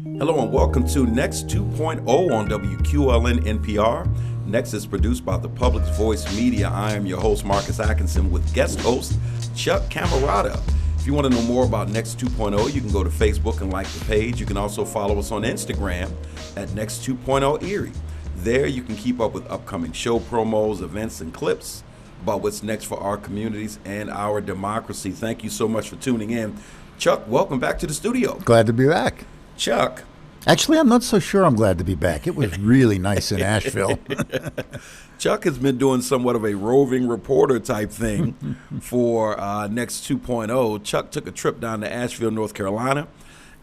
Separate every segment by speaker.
Speaker 1: Hello and welcome to Next 2.0 on WQLN NPR. Next is produced by the Public Voice Media. I am your host, Marcus Atkinson, with guest host Chuck Camarada. If you want to know more about Next 2.0, you can go to Facebook and like the page. You can also follow us on Instagram at Next 2.0 Erie. There you can keep up with upcoming show promos, events, and clips about what's next for our communities and our democracy. Thank you so much for tuning in. Chuck, welcome back to the studio.
Speaker 2: Glad to be back.
Speaker 1: Chuck.
Speaker 2: Actually, I'm not so sure I'm glad to be back. It was really nice in Asheville.
Speaker 1: Chuck has been doing somewhat of a roving reporter type thing for Next 2.0. Chuck took a trip down to Asheville, North Carolina.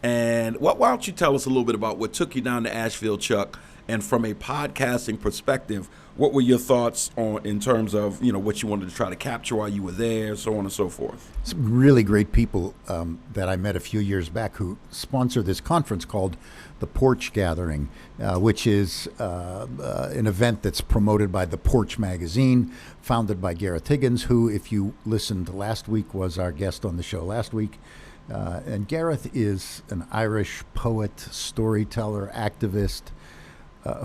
Speaker 1: And why don't you tell us a little bit about what took you down to Asheville, Chuck? And from a podcasting perspective, what were your thoughts on in terms of what you wanted to try to capture while you were there, so on and so forth?
Speaker 2: Some really great people that I met a few years back who sponsor this conference called the Porch Gathering, which is an event that's promoted by The Porch Magazine, founded by Gareth Higgins, who, if you listened last week, was our guest on the show last week. And Gareth is an Irish poet, storyteller, activist,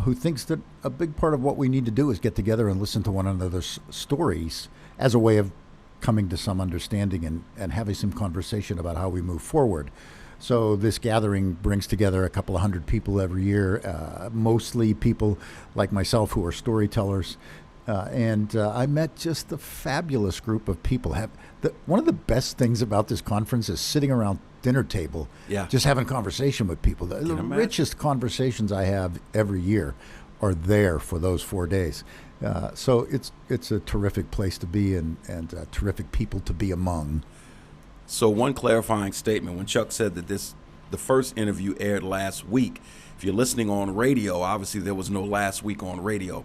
Speaker 2: who thinks that a big part of what we need to do is get together and listen to one another's stories as a way of coming to some understanding and having some conversation about how we move forward. So this gathering brings together a couple of hundred people every year, mostly people like myself who are storytellers. And I met just a fabulous group of people. One of the best things about this conference is sitting around dinner table, just having conversation with people. The richest conversations I have every year are there for those 4 days. So it's a terrific place to be and terrific people to be among.
Speaker 1: So one clarifying statement, when Chuck said that the first interview aired last week, if you're listening on radio, obviously there was no last week on radio.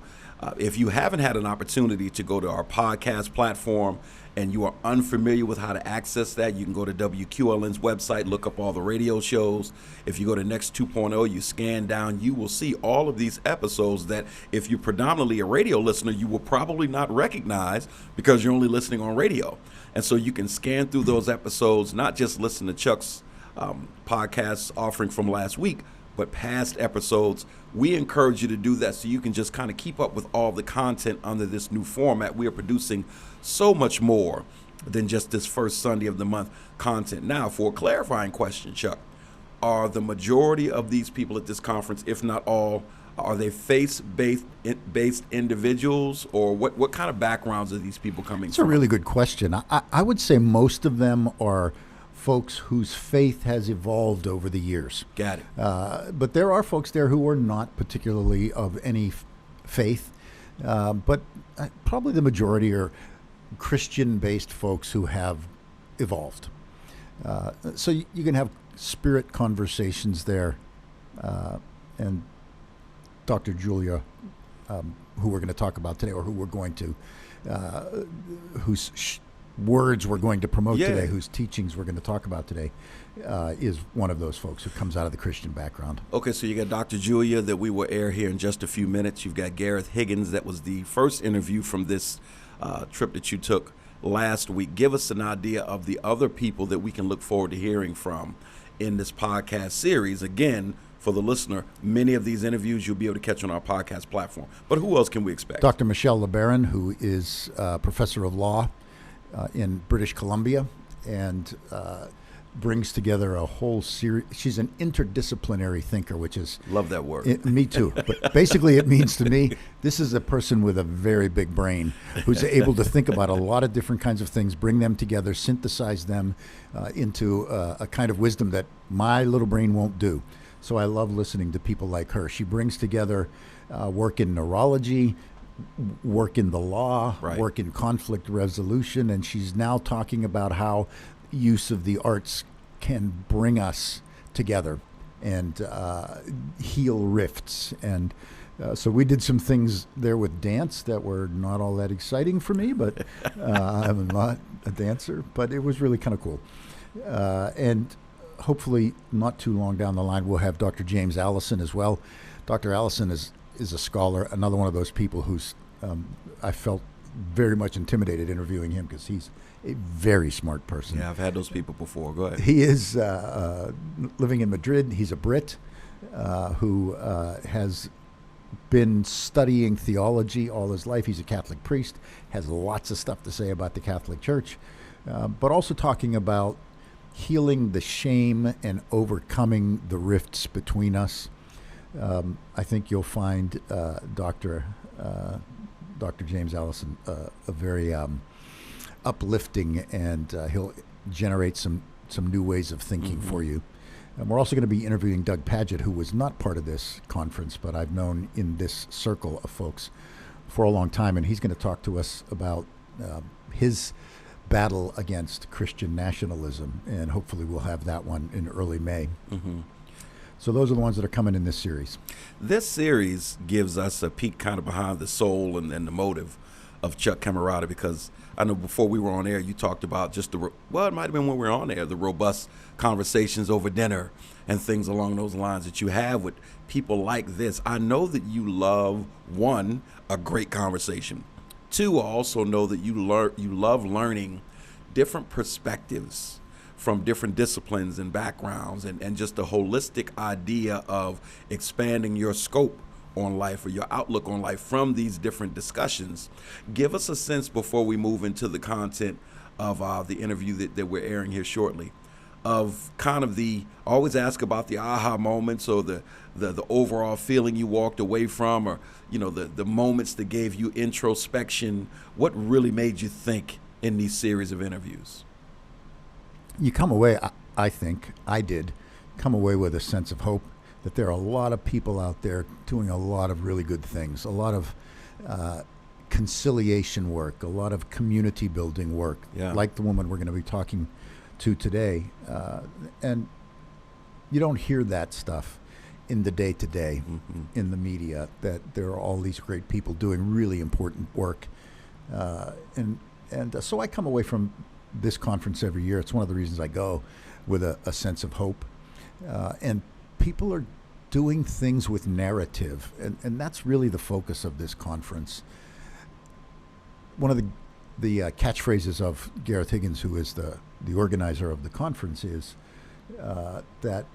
Speaker 1: If you haven't had an opportunity to go to our podcast platform and you are unfamiliar with how to access that, you can go to WQLN's website, look up all the radio shows. If you go to Next 2.0, you scan down, you will see all of these episodes that if you're predominantly a radio listener, you will probably not recognize because you're only listening on radio. And so you can scan through those episodes, not just listen to Chuck's podcast offering from last week, but past episodes. We encourage you to do that so you can just kind of keep up with all the content under this new format. We are producing so much more than just this first Sunday of the month content. Now, for a clarifying question, Chuck, are the majority of these people at this conference, if not all, are they faith-based individuals, or what kind of backgrounds are these people coming from?
Speaker 2: It's a really good question. I would say most of them are folks whose faith has evolved over the years.
Speaker 1: Got it.
Speaker 2: But there are folks there who are not particularly of any faith, but probably the majority are Christian-based folks who have evolved. So you can have spirit conversations there, and Dr. Julia, who we're going to talk about today, or who we're going to, whose words we're going to promote today, whose teachings we're going to talk about today, is one of those folks who comes out of the Christian background.
Speaker 1: Okay, so you got Dr. Julia that we will air here in just a few minutes. You've got Gareth Higgins, that was the first interview from this trip that you took last week. Give us an idea of the other people that we can look forward to hearing from in this podcast series. Again, for the listener, many of these interviews you'll be able to catch on our podcast platform. But who else can we expect?
Speaker 2: Dr. Michelle LeBaron, who is professor of law in British Columbia, and brings together a whole series. She's an interdisciplinary thinker, which is...
Speaker 1: Love that word.
Speaker 2: Me too. But basically it means to me, this is a person with a very big brain who's able to think about a lot of different kinds of things, bring them together, synthesize them into a kind of wisdom that my little brain won't do. So I love listening to people like her. She brings together work in neurology, work in the law, work in conflict resolution, and she's now talking about how use of the arts can bring us together and heal rifts. And so we did some things there with dance that were not all that exciting for me, but I'm not a dancer, but it was really kind of cool. And hopefully not too long down the line, we'll have Dr. James Allison as well. Dr. Allison is a scholar, another one of those people who's I felt very much intimidated interviewing him because he's a very smart person.
Speaker 1: Yeah, I've had those people before. Go ahead.
Speaker 2: He is living in Madrid. He's a Brit, who has been studying theology all his life. He's a Catholic priest, has lots of stuff to say about the Catholic Church, but also talking about healing the shame and overcoming the rifts between us. I think you'll find Dr. James Allison a very uplifting, and he'll generate some new ways of thinking for you. And we're also going to be interviewing Doug Padgett, who was not part of this conference, but I've known in this circle of folks for a long time, and he's going to talk to us about his battle against Christian nationalism, and hopefully we'll have that one in early May. So those are the ones that are coming in this series.
Speaker 1: This series gives us a peek kind of behind the soul and the motive of Chuck Camarata, because I know before we were on air, you talked about just it might have been when we were on air, the robust conversations over dinner and things along those lines that you have with people like this. I know that you love, one, a great conversation. Two, I also know that you love learning different perspectives from different disciplines and backgrounds, and just a holistic idea of expanding your scope on life or your outlook on life from these different discussions. Give us a sense before we move into the content of the interview that we're airing here shortly, of kind of I always ask about the aha moments, or the overall feeling you walked away from, or the moments that gave you introspection. What really made you think in these series of interviews?
Speaker 2: You come away, I think, I did, come away with a sense of hope that there are a lot of people out there doing a lot of really good things, a lot of conciliation work, a lot of community building work, like the woman we're going to be talking to today. And you don't hear that stuff in the day-to-day, in the media, that there are all these great people doing really important work. So I come away from this conference every year. It's one of the reasons I go, with a sense of hope. And people are doing things with narrative, and that's really the focus of this conference. One of the catchphrases of Gareth Higgins, who is the organizer of the conference, is that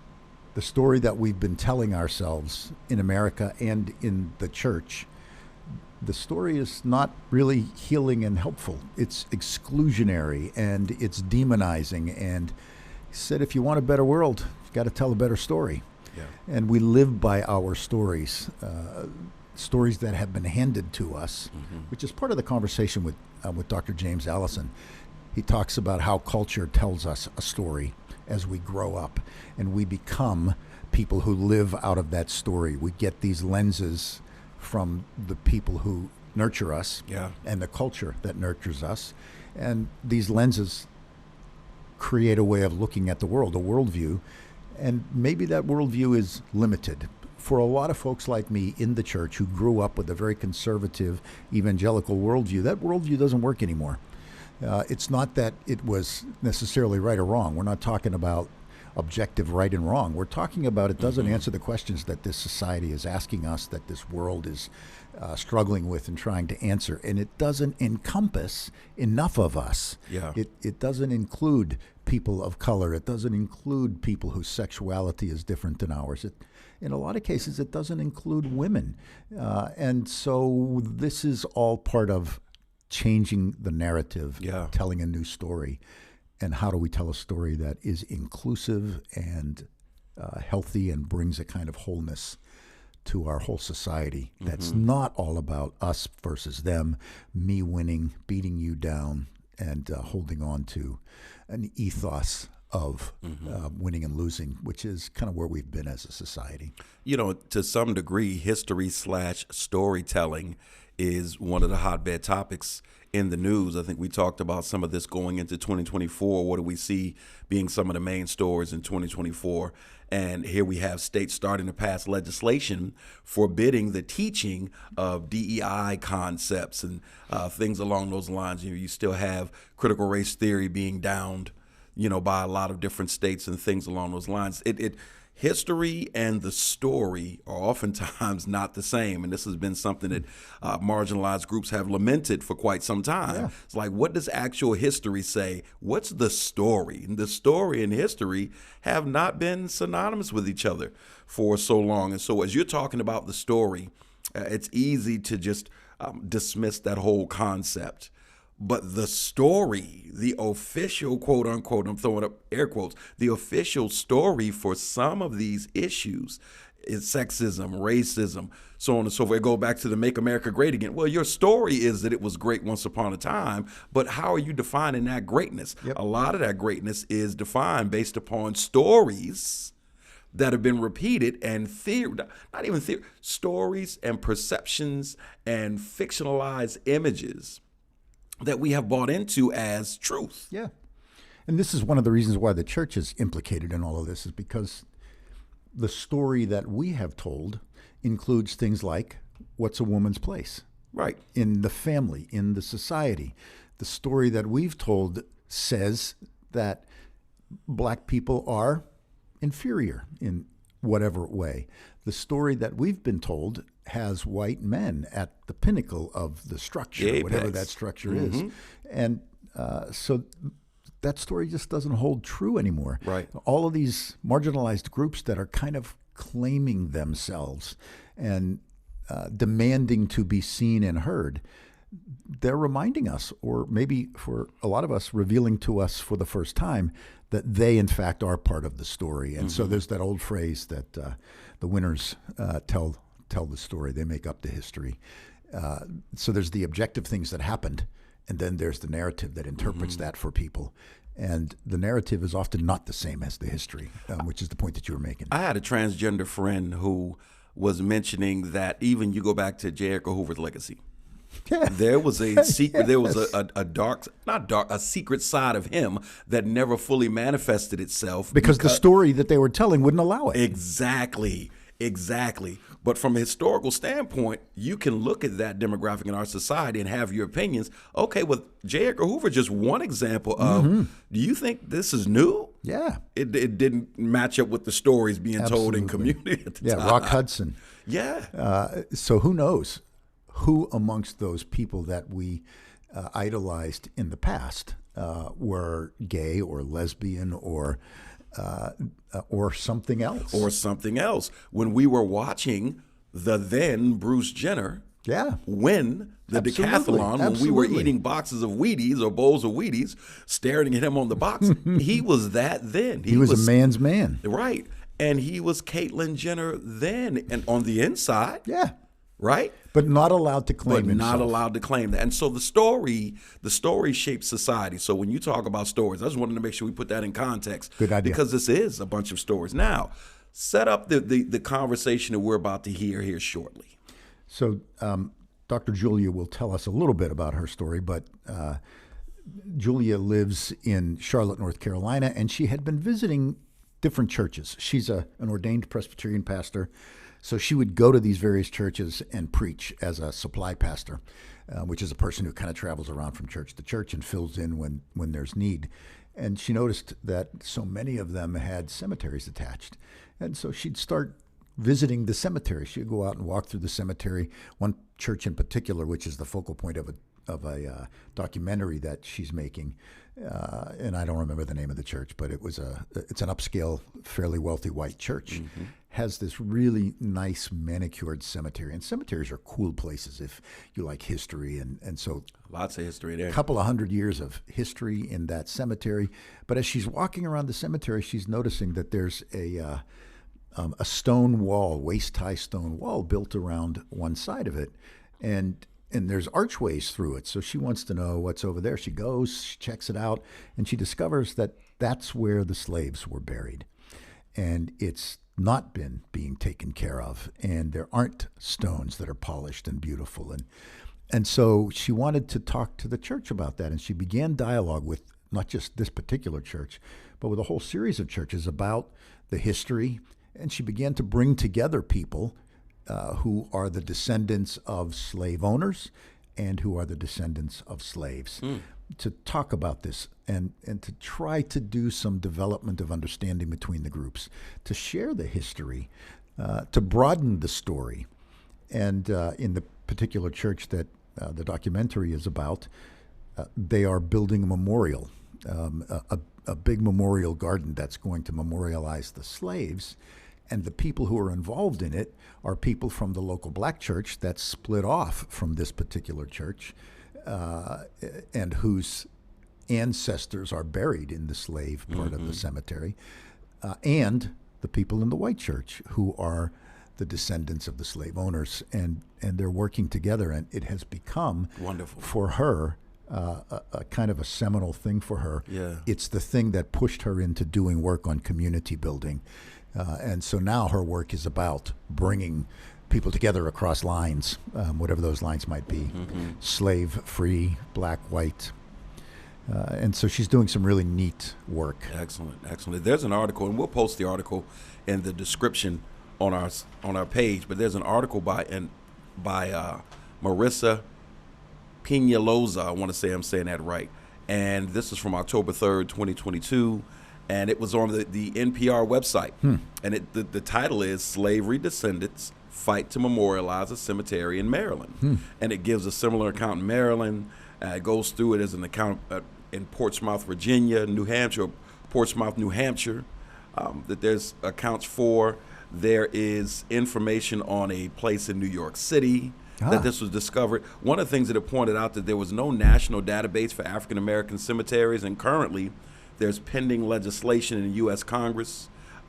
Speaker 2: the story that we've been telling ourselves in America and in the church, the story is not really healing and helpful. It's exclusionary and it's demonizing. And he said, if you want a better world, you've got to tell a better story. Yeah. And we live by our stories, stories that have been handed to us, which is part of the conversation with Dr. James Allison. He talks about how culture tells us a story as we grow up, and we become people who live out of that story. We get these lenses from the people who nurture us, and the culture that nurtures us. And these lenses create a way of looking at the world, a worldview. And maybe that worldview is limited. For a lot of folks like me in the church who grew up with a very conservative evangelical worldview, that worldview doesn't work anymore. It's not that it was necessarily right or wrong. We're not talking about objective right and wrong. We're talking about it doesn't answer the questions that this society is asking us, that this world is struggling with and trying to answer. And it doesn't encompass enough of us. Yeah. It doesn't include people of color. It doesn't include people whose sexuality is different than ours. In a lot of cases, it doesn't include women. And so this is all part of changing the narrative, telling a new story. And how do we tell a story that is inclusive and healthy and brings a kind of wholeness to our whole society that's not all about us versus them, me winning, beating you down, and holding on to an ethos of winning and losing, which is kind of where we've been as a society.
Speaker 1: To some degree, history/storytelling is one of the hotbed topics in the news. I think we talked about some of this going into 2024. What do we see being some of the main stories in 2024? And here we have states starting to pass legislation forbidding the teaching of DEI concepts and things along those lines. You still have critical race theory being downed, by a lot of different states and things along those lines. history and the story are oftentimes not the same. And this has been something that marginalized groups have lamented for quite some time.
Speaker 2: Yeah.
Speaker 1: It's like, what does actual history say? What's the story? And the story and history have not been synonymous with each other for so long. And so as you're talking about the story, it's easy to just dismiss that whole concept. But the story, the official, quote unquote, I'm throwing up air quotes, the official story for some of these issues is sexism, racism, so on and so forth. Go back to the Make America Great Again. Well, your story is that it was great once upon a time, but how are you defining that greatness?
Speaker 2: Yep.
Speaker 1: A lot of that greatness is defined based upon stories that have been repeated and stories and perceptions and fictionalized images that we have bought into as truth.
Speaker 2: Yeah. And this is one of the reasons why the church is implicated in all of this, is because the story that we have told includes things like, what's a woman's place?
Speaker 1: Right.
Speaker 2: In the family, in the society. The story that we've told says that black people are inferior in whatever way. The story that we've been told has white men at the pinnacle of the structure, whatever that structure is. And so that story just doesn't hold true anymore.
Speaker 1: Right.
Speaker 2: All of these marginalized groups that are kind of claiming themselves and demanding to be seen and heard, they're reminding us, or maybe for a lot of us, revealing to us for the first time, that they, in fact, are part of the story. And so there's that old phrase that the winners tell the story. They make up the history. So there's the objective things that happened, and then there's the narrative that interprets that for people. And the narrative is often not the same as the history, which is the point that you were making.
Speaker 1: I had a transgender friend who was mentioning that even you go back to J. Edgar Hoover's legacy.
Speaker 2: Yeah.
Speaker 1: There was a secret. There was a secret side of him that never fully manifested itself
Speaker 2: because the story that they were telling wouldn't allow it.
Speaker 1: Exactly. But from a historical standpoint, you can look at that demographic in our society and have your opinions. Okay, well, J. Edgar Hoover, just one example of, do you think this is new?
Speaker 2: Yeah.
Speaker 1: It didn't match up with the stories being told in community at the time.
Speaker 2: Rock Hudson.
Speaker 1: Yeah.
Speaker 2: So who knows who amongst those people that we idolized in the past were gay or lesbian or something else.
Speaker 1: Or something else. When we were watching the then Bruce Jenner win the decathlon, when we were eating boxes of Wheaties or bowls of Wheaties, staring at him on the box, he was that then.
Speaker 2: He was a man's man.
Speaker 1: Right. And he was Caitlyn Jenner then. And on the inside.
Speaker 2: Yeah.
Speaker 1: Right?
Speaker 2: But not allowed to claim himself.
Speaker 1: Not allowed to claim that. And so the story shapes society. So when you talk about stories, I just wanted to make sure we put that in context.
Speaker 2: Good idea.
Speaker 1: Because this is a bunch of stories. Now, set up the conversation that we're about to hear here shortly.
Speaker 2: So Dr. Julia will tell us a little bit about her story, but Julia lives in Charlotte, North Carolina, and she had been visiting different churches. She's an ordained Presbyterian pastor. So she would go to these various churches and preach as a supply pastor, which is a person who kind of travels around from church to church and fills in when there's need. And she noticed that so many of them had cemeteries attached. And so she'd start visiting the cemetery. She'd go out and walk through the cemetery. One church in particular, which is the focal point of a documentary that she's making, and I don't remember the name of the church, but it's an upscale, fairly wealthy white church, has this really nice manicured cemetery. And cemeteries are cool places if you like history, and so
Speaker 1: lots of history there.
Speaker 2: A couple of 100 years of history in that cemetery. But as she's walking around the cemetery, she's noticing that there's a stone wall, waist-high stone wall built around one side of it, and there's archways through it. So she wants to know what's over there. She goes, she checks it out, and she discovers that that's where the slaves were buried. And it's not been being taken care of, and there aren't stones that are polished and beautiful. And so she wanted to talk to the church about that, and she began dialogue with not just this particular church, but with a whole series of churches about the history. And she began to bring together people who are the descendants of slave owners and who are the descendants of slaves, to talk about this and to try to do some development of understanding between the groups, to share the history, to broaden the story. And in the particular church that the documentary is about, they are building a memorial, a big memorial garden that's going to memorialize the slaves. And the people who are involved in it are people from the local black church that's split off from this particular church, and whose ancestors are buried in the slave part of the cemetery, and the people in the white church who are the descendants of the slave owners. And they're working together, and it has become,
Speaker 1: wonderful
Speaker 2: for her, a kind of a seminal thing for her.
Speaker 1: Yeah.
Speaker 2: It's the thing that pushed her into doing work on community building. And so now her work is about bringing people together across lines, whatever those lines might be, slave, free, black, white. And so she's doing some really neat work.
Speaker 1: Excellent. There's an article, and we'll post the article in the description on our page, but there's an article by Marissa Peñalosa. I want to say I'm saying that right. And this is from October 3rd, 2022. And it was on the NPR website. And the title is Slavery Descendants Fight to Memorialize a Cemetery in Maryland. And it gives a similar account in Maryland. It goes through it as an account in Portsmouth, Virginia, New Hampshire, Portsmouth, New Hampshire, that there's accounts for. There is information on a place in New York City that this was discovered. One of the things that it pointed out that there was no national database for African American cemeteries, and currently there's pending legislation in the U.S. Congress,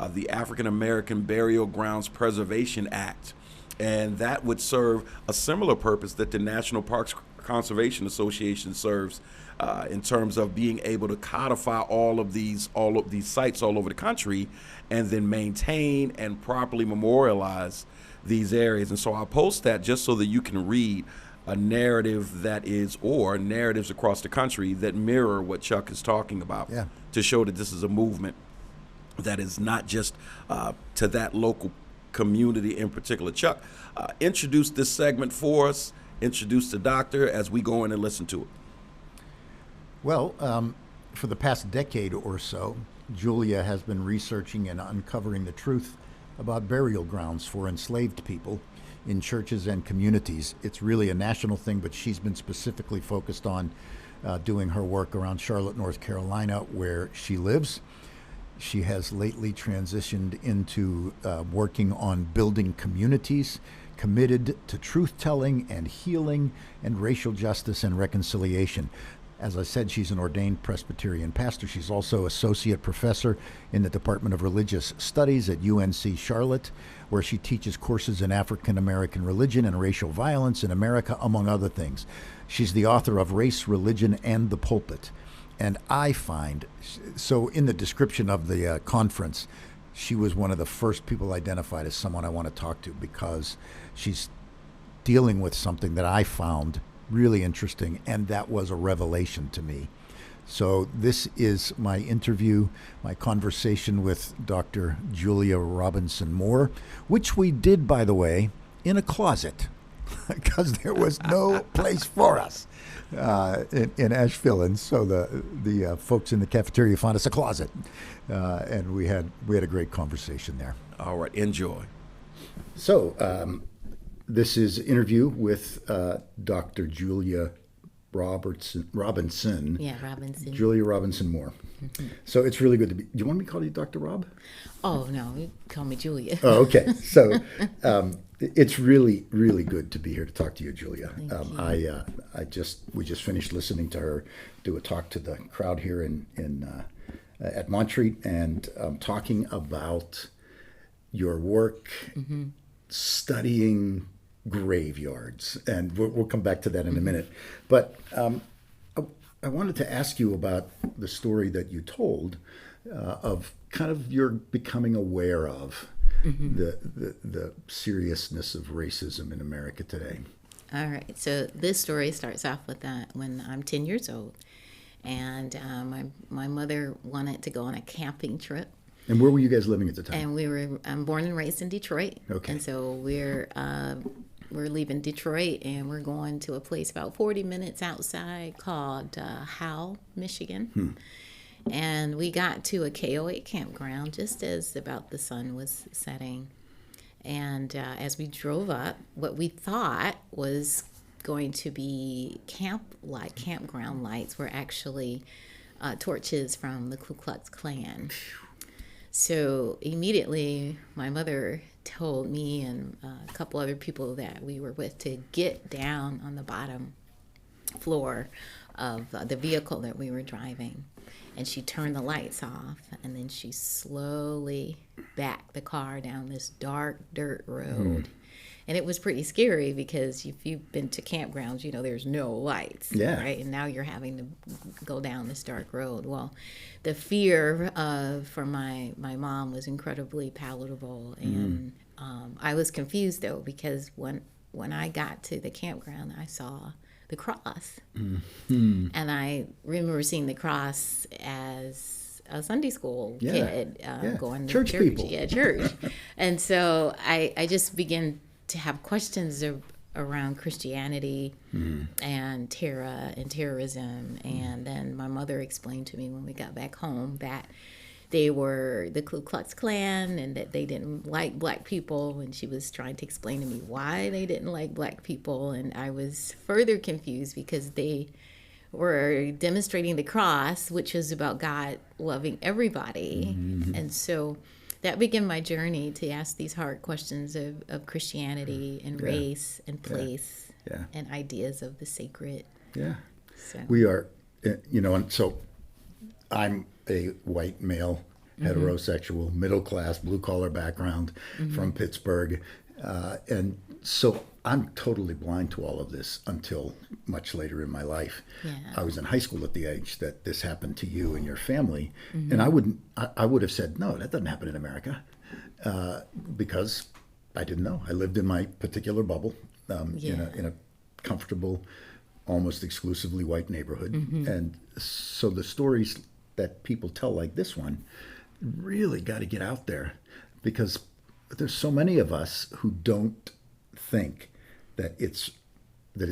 Speaker 1: the African American Burial Grounds Preservation Act, and that would serve a similar purpose that the National Parks Conservation Association serves, in terms of being able to codify all of these sites all over the country, and then maintain and properly memorialize these areas. And so I'll post that just so that you can read a narrative or narratives across the country that mirror what Chuck is talking about, to show that this is a movement that is not just to that local community in particular. Chuck, introduce this segment for us, introduce the doctor as we go in and listen to it.
Speaker 2: Well, for the past decade or so, Julia has been researching and uncovering the truth about burial grounds for enslaved people in churches and communities. It's really a national thing, but she's been specifically focused on doing her work around Charlotte, North Carolina, where she lives. She has lately transitioned into working on building communities committed to truth-telling and healing and racial justice and reconciliation. As I said, she's an ordained Presbyterian pastor. She's also associate professor in the Department of Religious Studies at UNC Charlotte, where she teaches courses in African American religion and racial violence in America, among other things. She's the author of Race, Religion, and the Pulpit. And I find, so in the description of the conference, she was one of the first people identified as someone I want to talk to, because she's dealing with something that I found really interesting, and that was a revelation to me. So this is my interview, my conversation with Dr. Julia Robinson Moore, which we did, by the way, in a closet, because there was no place for us in Asheville. And so the folks in the cafeteria found us a closet, and we had a great conversation there.
Speaker 1: All right, enjoy.
Speaker 2: So this is an interview with Dr. Julia Robinson.
Speaker 3: Yeah, Robinson.
Speaker 2: Julia Robinson Moore. Mm-hmm. So it's really good to be. Do you want me to call you Dr. Rob?
Speaker 3: Oh, no, you call me Julia.
Speaker 2: Oh, okay. So it's really, really good to be here to talk to you, Julia.
Speaker 3: Thank you.
Speaker 2: We just finished listening to her do a talk to the crowd here at Montreat, and talking about your work studying graveyards, and we'll come back to that in a minute. But I wanted to ask you about the story that you told of kind of your becoming aware of the seriousness of racism in America today.
Speaker 3: All right. So this story starts off with when I'm 10 years old, and my mother wanted to go on a camping trip.
Speaker 2: And where were you guys living at the time?
Speaker 3: And I'm born and raised in Detroit.
Speaker 2: Okay.
Speaker 3: And so we're we're leaving Detroit, and we're going to a place about 40 minutes outside called Howell, Michigan. And we got to a KOA campground just as about the sun was setting. And as we drove up, what we thought was going to be campground lights were actually torches from the Ku Klux Klan. So immediately my mother told me and a couple other people that we were with to get down on the bottom floor of the vehicle that we were driving. And she turned the lights off, and then she slowly backed the car down this dark dirt road. And it was pretty scary because if you've been to campgrounds, you know there's no lights, right? And now you're having to go down this dark road. Well, the fear for my mom was incredibly palatable, and I was confused though because when I got to the campground, I saw the cross, and I remember seeing the cross as a Sunday school kid going to church.
Speaker 2: People.
Speaker 3: Church, and so I just began to have questions around Christianity and terrorism. And then my mother explained to me when we got back home that they were the Ku Klux Klan and that they didn't like black people. And she was trying to explain to me why they didn't like black people. And I was further confused because they were demonstrating the cross, which was about God loving everybody. And so that began my journey to ask these hard questions of Christianity and race and place and ideas of the sacred. So.
Speaker 2: We are, and so I'm a white male, heterosexual, middle class, blue collar background from Pittsburgh. And so I'm totally blind to all of this until much later in my life. I was in high school at the age that this happened to you and your family. And I would have said, no, that doesn't happen in America, because I didn't know. I lived in my particular bubble, in a comfortable, almost exclusively white neighborhood. And so the stories that people tell like this one really got to get out there, because there's so many of us who don't think that it's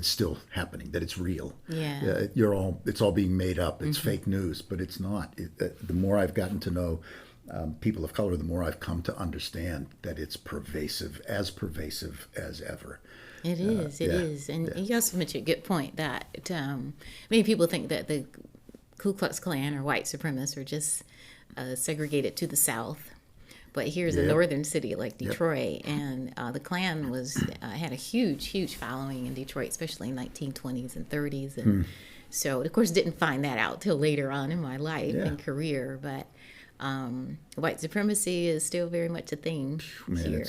Speaker 2: still happening, that it's real. It's all being made up. It's fake news, but it's not. The more I've gotten to know people of color, the more I've come to understand that it's pervasive as ever.
Speaker 3: It is. And you also mentioned a good point that many people think that the Ku Klux Klan or white supremacists are just segregated to the South. But here's a northern city like Detroit, and the Klan had a huge following in Detroit, especially in 1920s and 30s. And so, of course, didn't find that out till later on in my life and career. But white supremacy is still very much a thing here.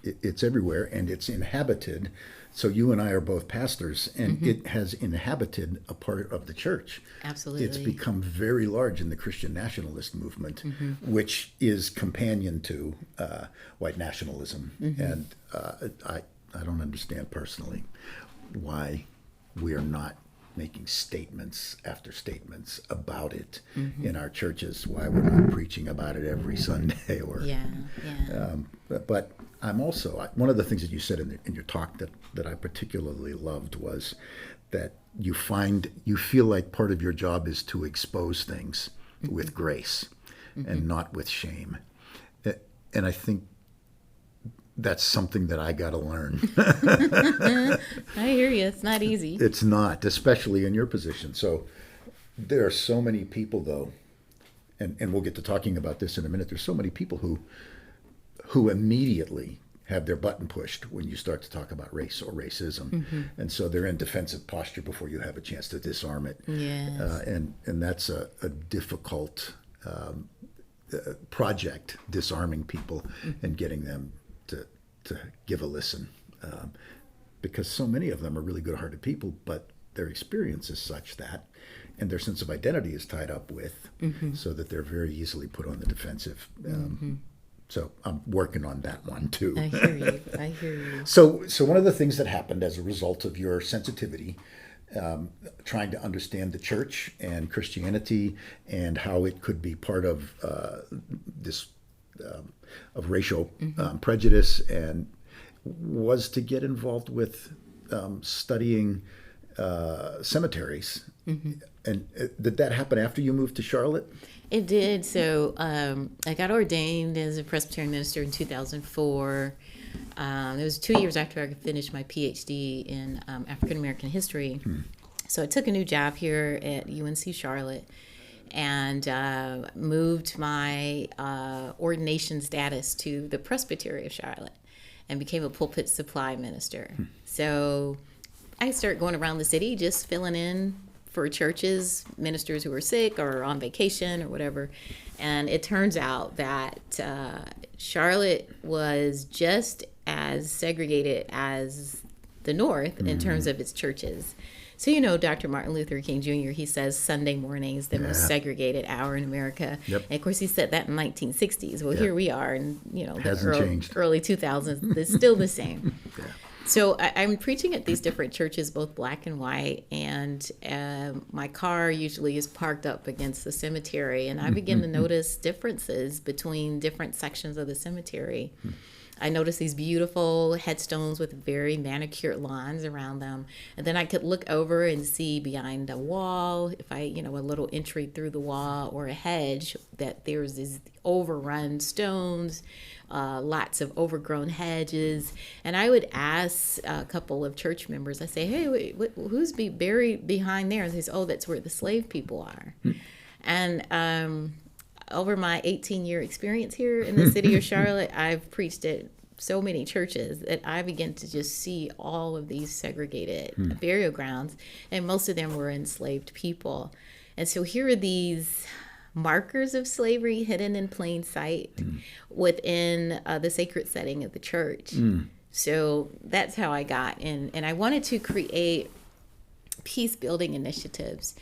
Speaker 2: It's everywhere, and it's inhabited. So you and I are both pastors, and it has inhabited a part of the church.
Speaker 3: Absolutely.
Speaker 2: It's become very large in the Christian nationalist movement, which is companion to white nationalism. And I don't understand personally why we are not making statements after statements about it in our churches, why we're not preaching about it every Sunday. But I'm also, one of the things that you said in your talk that I particularly loved was that you feel like part of your job is to expose things with grace and not with shame. And I think that's something that I got to learn.
Speaker 3: I hear you. It's not easy.
Speaker 2: It's not, especially in your position. So there are so many people, though, and we'll get to talking about this in a minute. There's so many people who immediately have their button pushed when you start to talk about race or racism. And so they're in defensive posture before you have a chance to disarm it. And that's a difficult project, disarming people and getting them to give a listen, because so many of them are really good-hearted people, but their experience is such that, and their sense of identity is tied up with, so that they're very easily put on the defensive. So I'm working on that one too.
Speaker 3: I hear you.
Speaker 2: So one of the things that happened as a result of your sensitivity, trying to understand the church and Christianity and how it could be part of this of racial prejudice, and was to get involved with studying cemeteries. And did that happen after you moved to Charlotte?
Speaker 3: It did. So I got ordained as a Presbyterian minister in 2004. It was 2 years after I finished my PhD in African American history. So I took a new job here at UNC Charlotte and moved my ordination status to the Presbyterian of Charlotte and became a pulpit supply minister. So I started going around the city just filling in for churches, ministers who were sick or on vacation or whatever. And it turns out that Charlotte was just as segregated as the North in terms of its churches. So, you know, Dr. Martin Luther King Jr., he says Sunday morning is the most segregated hour in America.
Speaker 2: Yep.
Speaker 3: And of course, he said that in the 1960s. Well, here we are in, you know,
Speaker 2: Hasn't
Speaker 3: the early 2000s. It's still the same. So I'm preaching at these different churches, both black and white, and my car usually is parked up against the cemetery, and I begin to notice differences between different sections of the cemetery. I noticed these beautiful headstones with very manicured lawns around them, and then I could look over and see behind a wall, if I, you know, a little entry through the wall or a hedge, that there's these overrun stones, lots of overgrown hedges. And I would ask a couple of church members, I say, hey, who's buried behind there? And they say, oh, that's where the slave people are. And over my 18-year experience here in the city of Charlotte, I've preached at so many churches that I began to just see all of these segregated burial grounds, and most of them were enslaved people. And so here are these markers of slavery hidden in plain sight within the sacred setting of the church. So that's how I got in. And I wanted to create peace building initiatives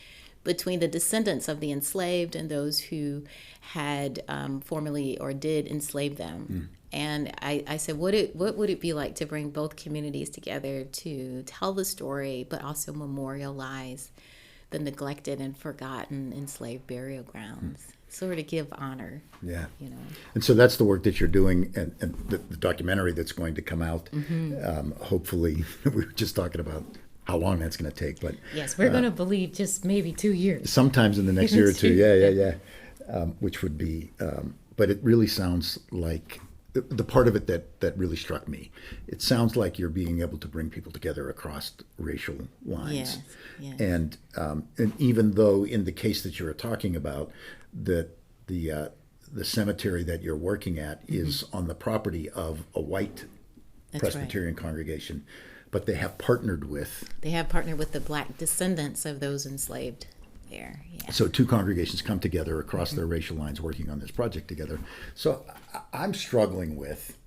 Speaker 3: between the descendants of the enslaved and those who had formerly or did enslave them. And I said, what would it be like to bring both communities together to tell the story, but also memorialize the neglected and forgotten enslaved burial grounds, sort of give honor.
Speaker 2: Yeah.
Speaker 3: You know.
Speaker 2: And so that's the work that you're doing, and the documentary that's going to come out. Hopefully, we were just talking about how long that's going to take, but
Speaker 3: yes, we're going to believe just maybe 2 years.
Speaker 2: Sometimes in the next year or two. Yeah. Which would be, but it really sounds like the part of it that really struck me. It sounds like you're being able to bring people together across racial lines.
Speaker 3: Yes.
Speaker 2: And even though in the case that you're talking about, that the cemetery that you're working at is on the property of a white Presbyterian congregation, but they have partnered with
Speaker 3: the black descendants of those enslaved there. Yeah.
Speaker 2: So two congregations come together across their racial lines working on this project together. So I'm struggling with,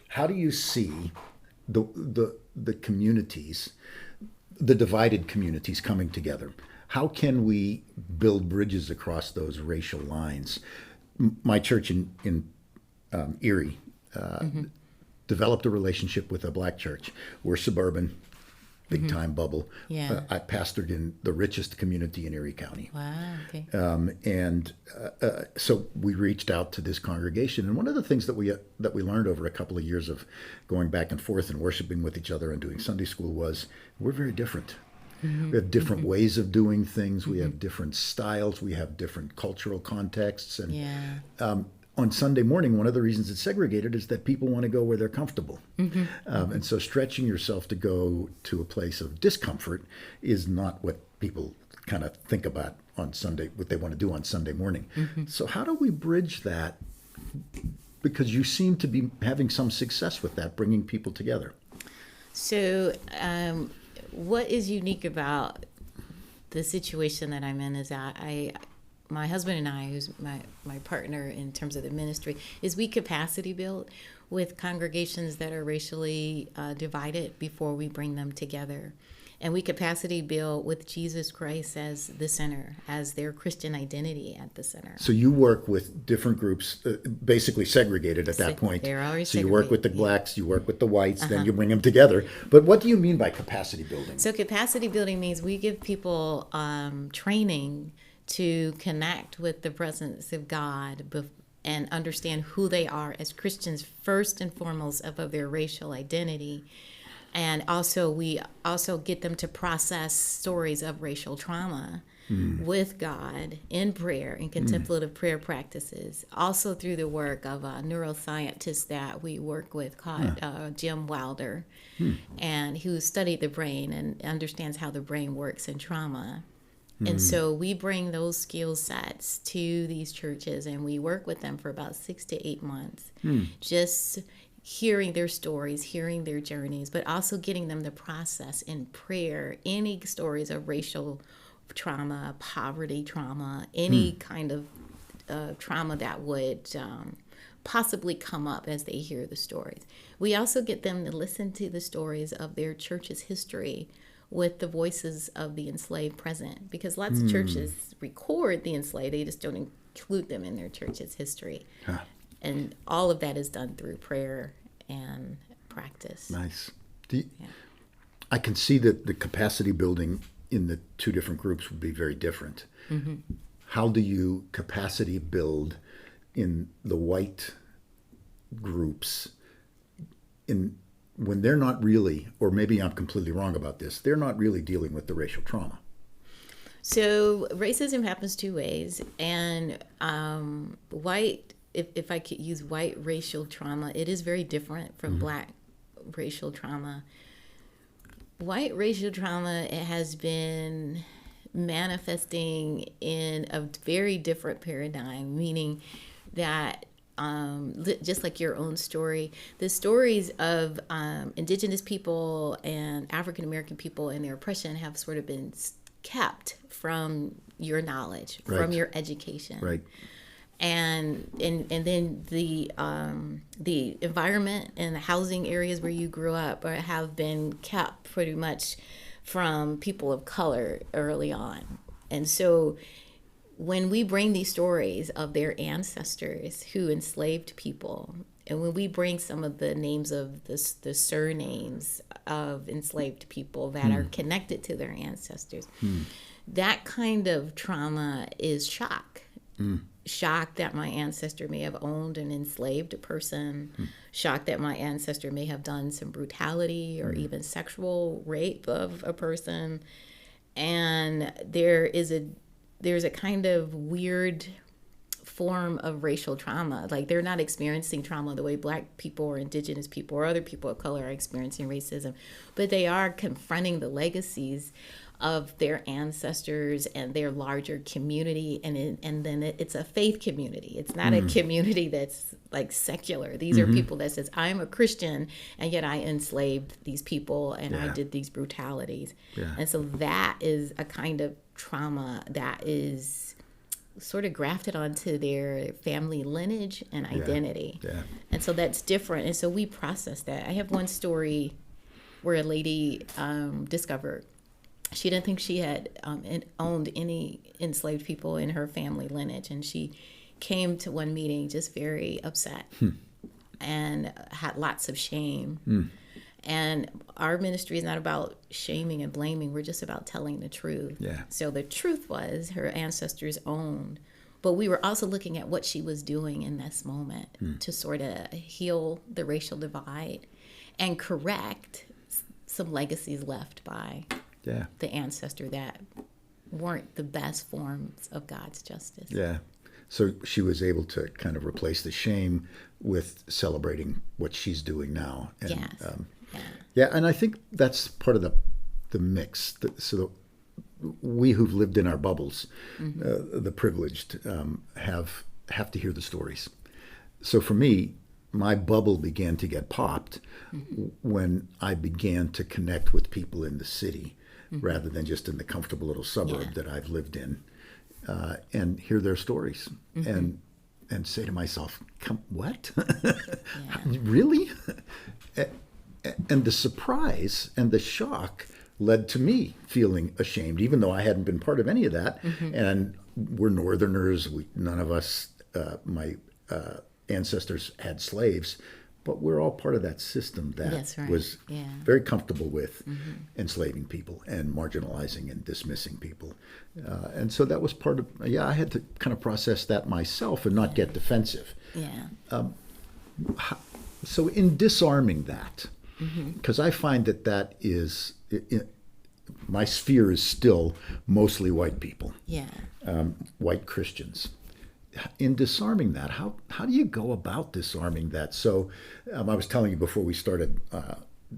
Speaker 2: how do you see the communities, the divided communities coming together? How can we build bridges across those racial lines? My church in Erie developed a relationship with a black church. We're suburban, big time bubble.
Speaker 3: Yeah.
Speaker 2: I pastored in the richest community in Erie County.
Speaker 3: Wow. Okay.
Speaker 2: So we reached out to this congregation, and one of the things that we learned over a couple of years of going back and forth and worshiping with each other and doing Sunday school was, we're very different. We have different ways of doing things. We have different styles. We have different cultural contexts. And on Sunday morning, one of the reasons it's segregated is that people want to go where they're comfortable. And so stretching yourself to go to a place of discomfort is not what people kind of think about on Sunday, what they want to do on Sunday morning. So how do we bridge that? Because you seem to be having some success with that, bringing people together.
Speaker 3: So what is unique about the situation that I'm in is that my husband and I, who's my partner in terms of the ministry, is we capacity build with congregations that are racially divided before we bring them together. And we capacity build with Jesus Christ as the center, as their Christian identity at the center.
Speaker 2: So you work with different groups, basically segregated at that point.
Speaker 3: They're already
Speaker 2: so you work with the blacks, you work with the whites, then
Speaker 3: Uh-huh.
Speaker 2: you bring them together. But what do you mean by capacity building?
Speaker 3: So capacity building means we give people training to connect with the presence of God and understand who they are as Christians first and foremost above their racial identity. And also we also get them to process stories of racial trauma with God in prayer, in contemplative prayer practices, also through the work of a neuroscientist that we work with called Jim Wilder, and who studied the brain and understands how the brain works in trauma. And so we bring those skill sets to these churches, and we work with them for about 6 to 8 months, just hearing their stories, hearing their journeys, but also getting them to process in prayer any stories of racial trauma, poverty trauma, any kind of trauma that would possibly come up as they hear the stories. We also get them to listen to the stories of their church's history with the voices of the enslaved present, because lots of churches record the enslaved, they just don't include them in their church's history. And all of that is done through prayer and practice.
Speaker 2: Nice. I can see that the capacity building in the two different groups would be very different. How do you capacity build in the white groups when they're not really, or maybe I'm completely wrong about this, they're not really dealing with the racial trauma?
Speaker 3: So racism happens two ways, and white, if I could use white racial trauma, it is very different from black racial trauma. White racial trauma, it has been manifesting in a very different paradigm, meaning that just like your own story, the stories of indigenous people and African American people and their oppression have sort of been kept from your knowledge, from your education.
Speaker 2: Right.
Speaker 3: And then the environment and the housing areas where you grew up have been kept pretty much from people of color early on. And so when we bring these stories of their ancestors who enslaved people, and when we bring some of the names of the surnames of enslaved people that are connected to their ancestors, that kind of trauma is shock. Shock that my ancestor may have owned and enslaved a person, shock that my ancestor may have done some brutality or even sexual rape of a person. And there's a kind of weird form of racial trauma. Like, they're not experiencing trauma the way black people or indigenous people or other people of color are experiencing racism, but they are confronting the legacies of their ancestors and their larger community, and then it's a faith community. It's not a community that's like secular. These are people that says, I'm a Christian, and yet I enslaved these people and I did these brutalities. And so that is a kind of trauma that is sort of grafted onto their family lineage and identity. And so that's different. And so we process that. I have one story where a lady discovered she didn't think she had owned any enslaved people in her family lineage. And she came to one meeting just very upset and had lots of shame. And our ministry is not about shaming and blaming. We're just about telling the truth. So the truth was her ancestors owned. But we were also looking at what she was doing in this moment to sort of heal the racial divide and correct some legacies left by the ancestor that weren't the best forms of God's justice.
Speaker 2: So she was able to kind of replace the shame with celebrating what she's doing now. And, and I think that's part of the mix. So we who've lived in our bubbles, the privileged, have to hear the stories. So for me, my bubble began to get popped when I began to connect with people in the city rather than just in the comfortable little suburb that I've lived in, and hear their stories and say to myself, what? Really? And the surprise and the shock led to me feeling ashamed, even though I hadn't been part of any of that. And we're Northerners. None of us, my ancestors had slaves, but we're all part of that system that
Speaker 3: That's right.
Speaker 2: was
Speaker 3: Yeah.
Speaker 2: very comfortable with enslaving people and marginalizing and dismissing people. And so that was part of, I had to kind of process that myself and not get defensive.
Speaker 3: Yeah.
Speaker 2: So in disarming that, because I find that is, my sphere is still mostly white people,
Speaker 3: Yeah.
Speaker 2: white Christians. In disarming that, how do you go about disarming that? So I was telling you before we started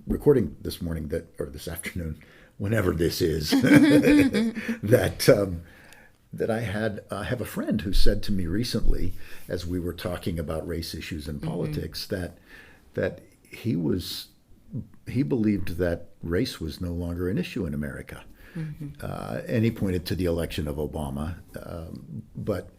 Speaker 2: recording this morning or this afternoon, whenever this is, that I have a friend who said to me recently, as we were talking about race issues and politics, that he believed that race was no longer an issue in America, and he pointed to the election of Obama, but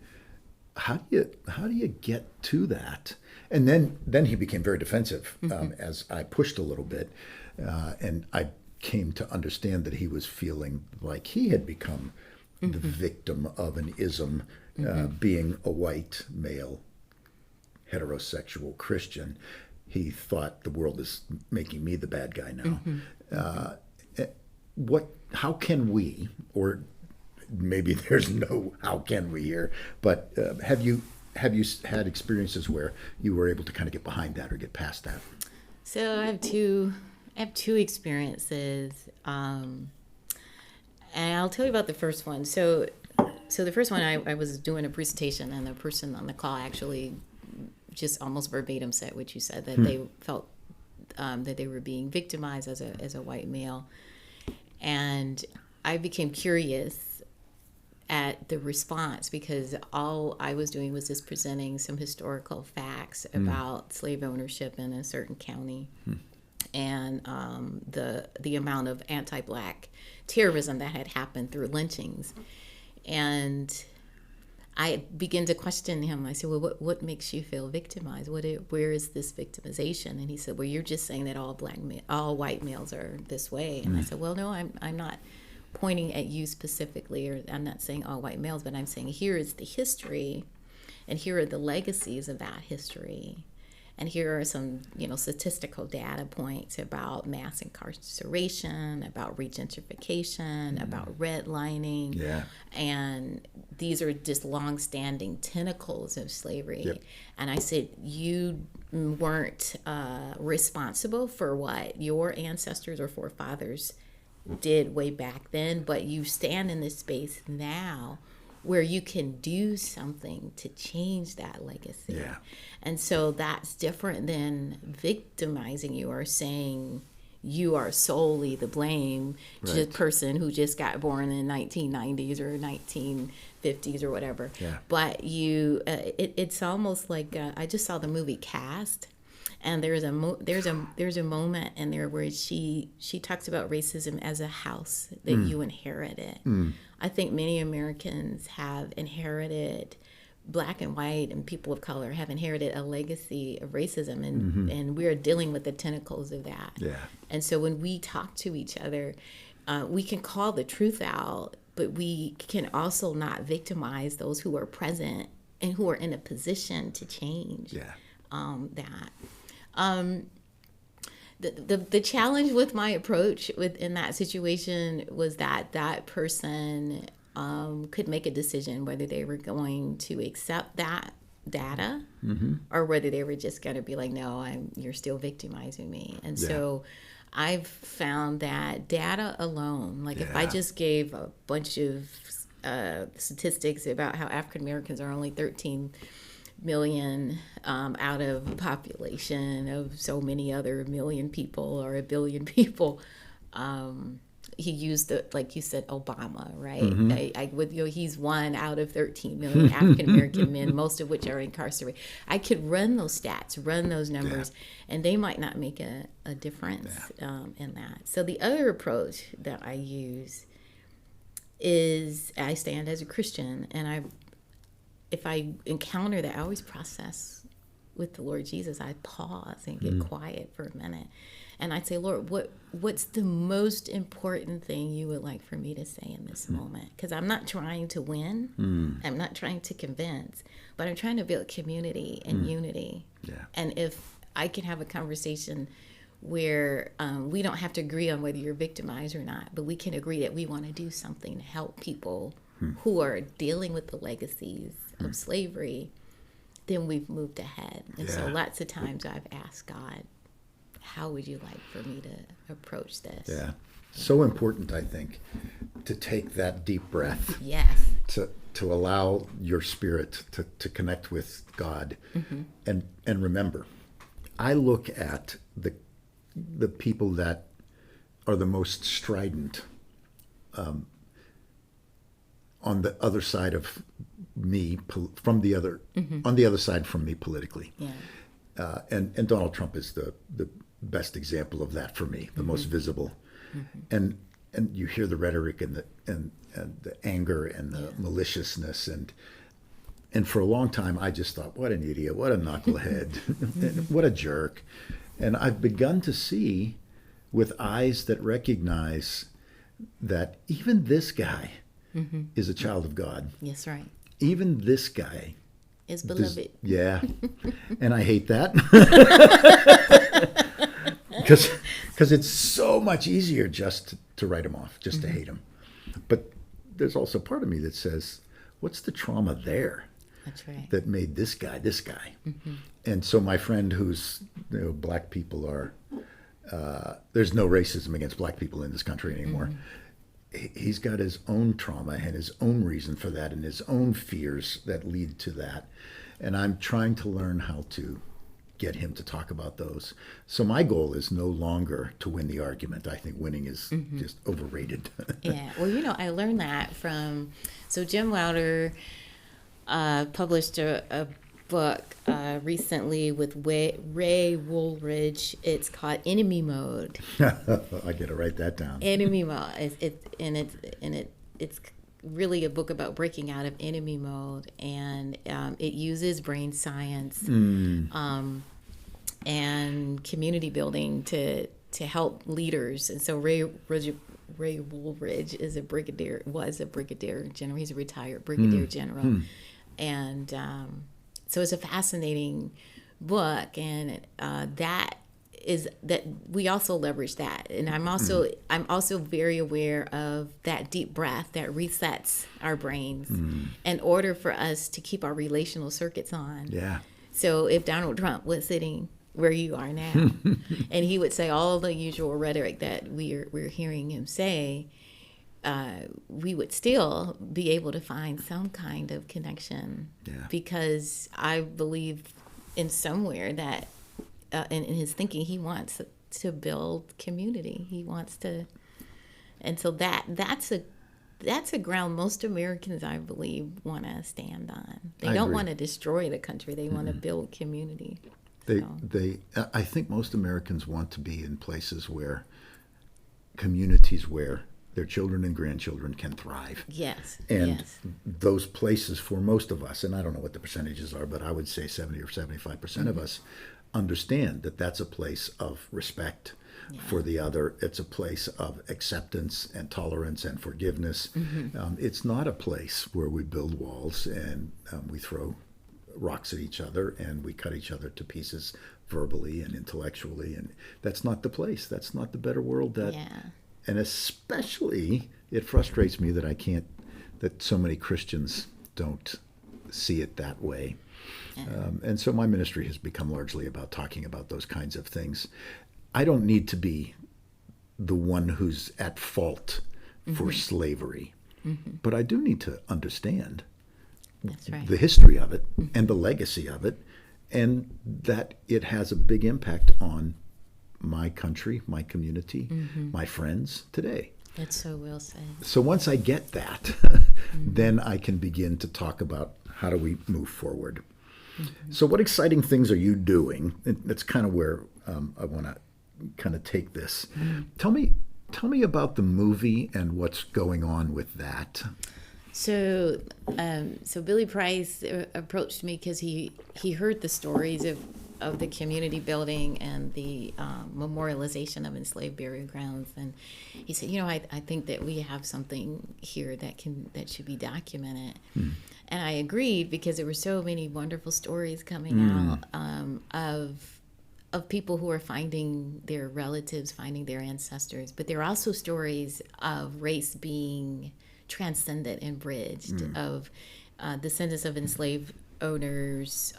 Speaker 2: how do you get to that? And then he became very defensive as I pushed a little bit, and I came to understand that he was feeling like he had become the victim of an ism, being a white male heterosexual Christian. He thought the world is making me the bad guy now. How can we, or maybe there's no how can we here, but have you had experiences where you were able to kind of get behind that or get past that?
Speaker 3: So I have two experiences, and I'll tell you about the first one. So the first one, I was doing a presentation, and the person on the call actually just almost verbatim said what you said, that they felt that they were being victimized as a white male, and I became curious at the response, because all I was doing was just presenting some historical facts about slave ownership in a certain county, and the amount of anti-Black terrorism that had happened through lynchings. And I began to question him. I said, well, what makes you feel victimized? Where is this victimization? And he said, well, you're just saying that all white males are this way. And I said, well, no, I'm not pointing at you specifically, or I'm not saying all white males, but I'm saying here is the history, and here are the legacies of that history, and here are some statistical data points about mass incarceration, about regentrification, about redlining, and these are just long-standing tentacles of slavery. And I said, you weren't responsible for what your ancestors or forefathers did way back then, but you stand in this space now where you can do something to change that legacy. And so that's different than victimizing you or saying you are solely the blame, just person who just got born in the 1990s or 1950s or whatever. But it's almost like I just saw the movie Cast. And there's a moment in there where she talks about racism as a house that you inherited. I think many Americans have inherited, Black and white and people of color have inherited a legacy of racism, and we're dealing with the tentacles of that. And so when we talk to each other, we can call the truth out, but we can also not victimize those who are present and who are in a position to change that. The challenge with my approach in that situation was that person could make a decision whether they were going to accept that data or whether they were just going to be like, no, you're still victimizing me. And so I've found that data alone, like if I just gave a bunch of statistics about how African Americans are only 13 million out of a population of so many other million people or a billion people. He used like you said, Obama, right? He's 1 out of 13 million African American men, most of which are incarcerated. I could run those stats, run those numbers, and they might not make a difference in that. So the other approach that I use is I stand as a Christian, and if I encounter that, I always process with the Lord Jesus. I pause and get quiet for a minute. And I say, Lord, what's the most important thing you would like for me to say in this moment? Because I'm not trying to win. I'm not trying to convince, but I'm trying to build community and unity. And if I can have a conversation where we don't have to agree on whether you're victimized or not, but we can agree that we want to do something to help people who are dealing with the legacies of slavery. Then we've moved ahead. And so lots of times I've asked God, how would you like for me to approach this?
Speaker 2: Yeah. So important, I think, to take that deep breath.
Speaker 3: Yes.
Speaker 2: To allow your spirit to connect with God. And remember, I look at the people that are the most strident on the other side of me, on the other side from me politically.
Speaker 3: Yeah.
Speaker 2: And Donald Trump is the best example of that for me, the most visible. And you hear the rhetoric and the anger and the maliciousness and for a long time I just thought, what an idiot, what a knucklehead, what a jerk. And I've begun to see with eyes that recognize that even this guy is a child of God.
Speaker 3: Yes, right.
Speaker 2: Even this guy
Speaker 3: is beloved.
Speaker 2: Yeah. And I hate that. Because it's so much easier just to write him off, just to hate him. But there's also part of me that says, what's the trauma there?
Speaker 3: That's right.
Speaker 2: That made this guy this guy? And so my friend who's, black people are, there's no racism against black people in this country anymore. He's got his own trauma and his own reason for that and his own fears that lead to that. And I'm trying to learn how to get him to talk about those. So my goal is no longer to win the argument. I think winning is just overrated.
Speaker 3: Yeah. Well, I learned that so Jim Wilder published a book recently with Ray Woolridge. It's called Enemy Mode.
Speaker 2: I got to write that down.
Speaker 3: Enemy Mode. It's really a book about breaking out of enemy mode, and it uses brain science and community building to help leaders. And so Ray Woolridge was a brigadier general. He's a retired brigadier general, and so it's a fascinating book, and that we also leverage that. And I'm also very aware of that deep breath that resets our brains in order for us to keep our relational circuits on.
Speaker 2: Yeah.
Speaker 3: So if Donald Trump was sitting where you are now and he would say all the usual rhetoric that we're hearing him say, we would still be able to find some kind of connection.
Speaker 2: Yeah.
Speaker 3: Because I believe in somewhere that in his thinking, he wants to build community. He wants to, and so that's a ground most Americans, I believe, want to stand on. They don't want to destroy the country. They want to build community.
Speaker 2: I think most Americans want to be in places communities where their children and grandchildren can thrive.
Speaker 3: Yes.
Speaker 2: And those places for most of us, and I don't know what the percentages are, but I would say 70 or 75% of us understand that that's a place of respect for the other. It's a place of acceptance and tolerance and forgiveness. It's not a place where we build walls and we throw rocks at each other and we cut each other to pieces verbally and intellectually. And that's not the place. That's not the better world. And especially it frustrates me that so many Christians don't see it that way. And so my ministry has become largely about talking about those kinds of things. I don't need to be the one who's at fault for slavery, but I do need to understand the history of it and the legacy of it, and that it has a big impact on my country, my community, my friends today.
Speaker 3: That's so well said.
Speaker 2: So once I get that, then I can begin to talk about how do we move forward. So what exciting things are you doing? That's kind of where I want to kind of take this. Tell me about the movie and what's going on with that.
Speaker 3: So Billy Price approached me because he heard the stories of the community building and the memorialization of enslaved burial grounds, and he said, I think that we have something here that should be documented. And I agreed because there were so many wonderful stories coming out of people who are finding their relatives, finding their ancestors, but there are also stories of race being transcended and bridged, of descendants of enslaved owners,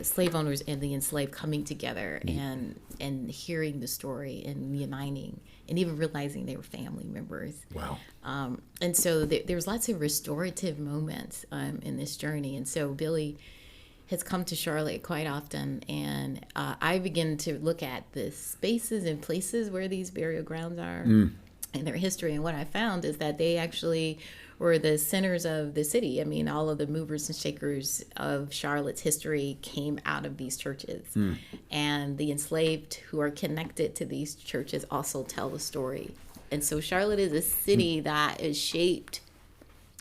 Speaker 3: slave owners and the enslaved coming together and hearing the story and uniting and even realizing they were family members.
Speaker 2: Wow.
Speaker 3: And so there's lots of restorative moments in this journey. And so Billy has come to Charlotte quite often, and I begin to look at the spaces and places where these burial grounds are and their history. And what I found is that they actually were the centers of the city. I mean, all of the movers and shakers of Charlotte's history came out of these churches. And the enslaved who are connected to these churches also tell the story. And so Charlotte is a city that is shaped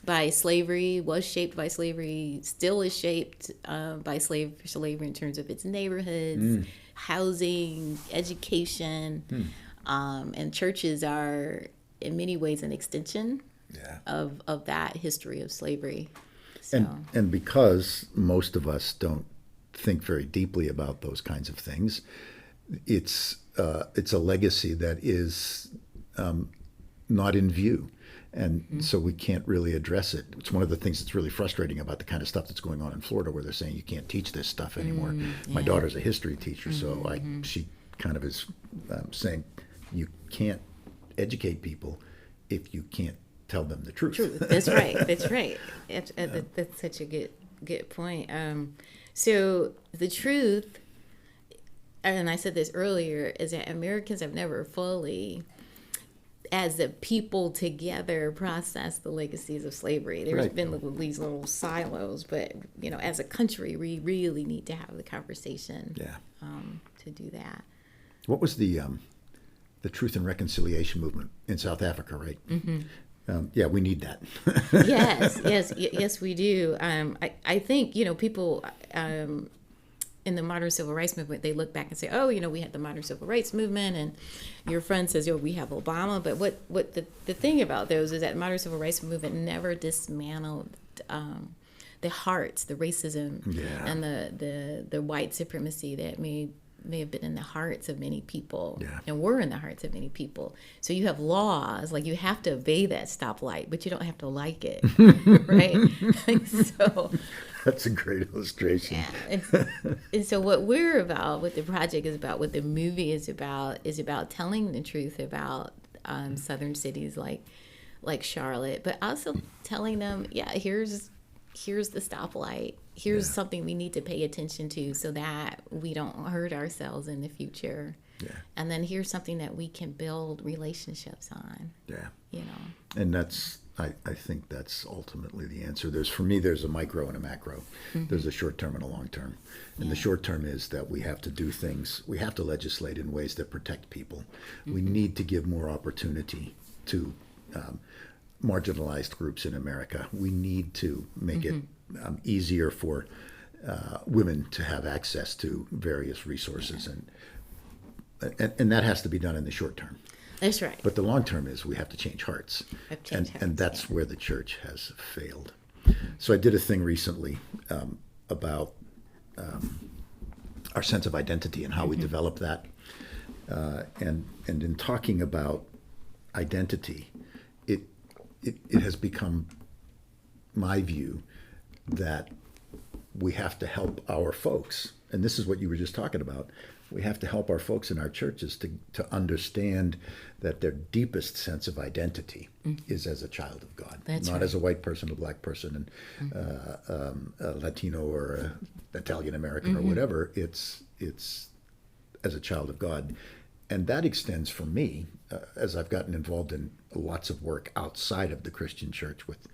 Speaker 3: by slavery, was shaped by slavery, still is shaped by slavery in terms of its neighborhoods, housing, education, and churches are in many ways an extension of that history of slavery. So.
Speaker 2: And because most of us don't think very deeply about those kinds of things, it's a legacy that is not in view. And so we can't really address it. It's one of the things that's really frustrating about the kind of stuff that's going on in Florida, where they're saying you can't teach this stuff anymore. My daughter's a history teacher, so she kind of is saying you can't educate people if you can't tell them the truth.
Speaker 3: That's right. That's right. That's such a good point. So the truth, and I said this earlier, is that Americans have never fully, as a people together, process the legacies of slavery. There's been these little silos, but as a country, we really need to have the conversation to do that.
Speaker 2: What was the Truth and Reconciliation movement in South Africa, right? We need that.
Speaker 3: Yes, we do. I think people in the modern civil rights movement, they look back and say, oh, we had the modern civil rights movement, and your friend says, we have Obama. But what the thing about those is that modern civil rights movement never dismantled the hearts, the racism and the white supremacy that may have been in the hearts of many people and were in the hearts of many people. So you have laws, like you have to obey that stoplight, but you don't have to like it, right? So
Speaker 2: that's a great illustration.
Speaker 3: And so what we're about, what the project is about, what the movie is about telling the truth about southern cities like Charlotte, but also telling them, here's the stoplight. Here's something we need to pay attention to so that we don't hurt ourselves in the future. And then here's something that we can build relationships on.
Speaker 2: And that's, I think that's ultimately the answer. There's a micro and a macro. There's a short term and a long term. And the short term is that we have to do things, we have to legislate in ways that protect people. We need to give more opportunity to marginalized groups in America. We need to make it easier for women to have access to various resources, and that has to be done in the short term.
Speaker 3: That's right.
Speaker 2: But the long term is we have to change hearts, and that's where the church has failed. So I did a thing recently about our sense of identity and how we develop that, and in talking about identity, it has become my view that we have to help our folks, and this is what you were just talking about. We have to help our folks in our churches to understand that their deepest sense of identity is as a child of God, not as a white person, a black person, and a Latino or a Italian American or whatever. It's as a child of God. And that extends for me, as I've gotten involved in lots of work outside of the Christian church with